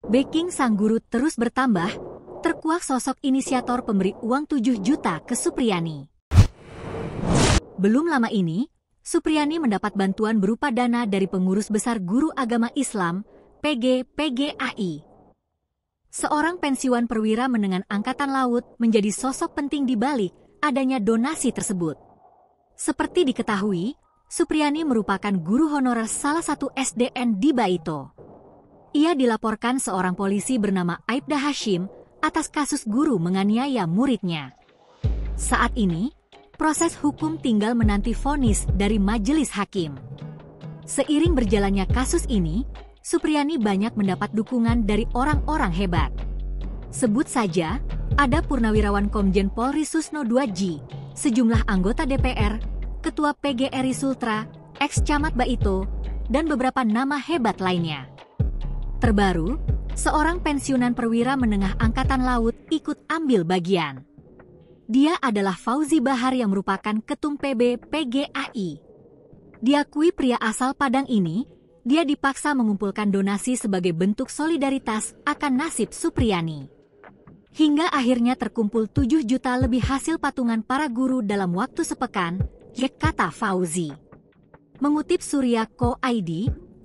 Backing sang guru terus bertambah, terkuak sosok inisiator pemberi uang 7 juta ke Supriyani. Belum lama ini, Supriyani mendapat bantuan berupa dana dari Pengurus Besar Guru Agama Islam, PGAI. Seorang pensiuan perwira menengah Angkatan Laut menjadi sosok penting di balik adanya donasi tersebut. Seperti diketahui, Supriyani merupakan guru honorer salah satu SDN di Baito. Ia dilaporkan seorang polisi bernama Aibda Hashim atas kasus guru menganiaya muridnya. Saat ini, proses hukum tinggal menanti vonis dari majelis hakim. Seiring berjalannya kasus ini, Supriyani banyak mendapat dukungan dari orang-orang hebat. Sebut saja, ada Purnawirawan Komjen Polri Susno 2G, sejumlah anggota DPR, Ketua PGRI Sultra, ex-camat Baito, dan beberapa nama hebat lainnya. Terbaru, seorang pensiunan perwira menengah Angkatan Laut ikut ambil bagian. Dia adalah Fauzi Bahar yang merupakan Ketum PB PGAI. Diakui pria asal Padang ini, dia dipaksa mengumpulkan donasi sebagai bentuk solidaritas akan nasib Supriyani. Hingga akhirnya terkumpul 7 juta lebih hasil patungan para guru dalam waktu sepekan, kata Fauzi. Mengutip Surya.co.id,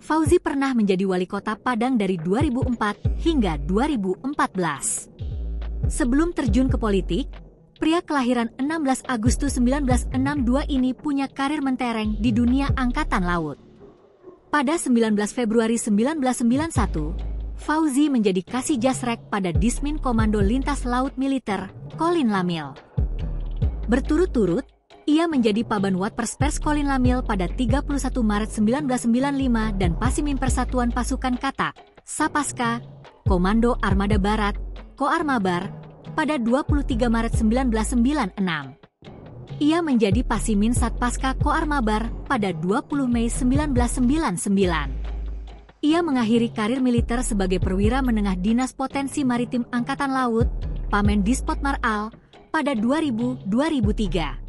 Fauzi pernah menjadi wali kota Padang dari 2004 hingga 2014. Sebelum terjun ke politik, pria kelahiran 16 Agustus 1962 ini punya karir mentereng di dunia angkatan laut. Pada 19 Februari 1991, Fauzi menjadi Kasih Jasrek pada Dismin Komando Lintas Laut Militer, Kolin Lamil. Berturut-turut, ia menjadi Pabanwat Perspers Kolin Lamil pada 31 Maret 1995 dan Pasimim Persatuan Pasukan Kata, Sapaska, Komando Armada Barat, Koarmabar, pada 23 Maret 1996. Ia menjadi Pasimin Satpaska Koarmabar pada 20 Mei 1999. Ia mengakhiri karir militer sebagai perwira menengah Dinas Potensi Maritim Angkatan Laut, Pamen Dispot Maral, pada 2000-2003.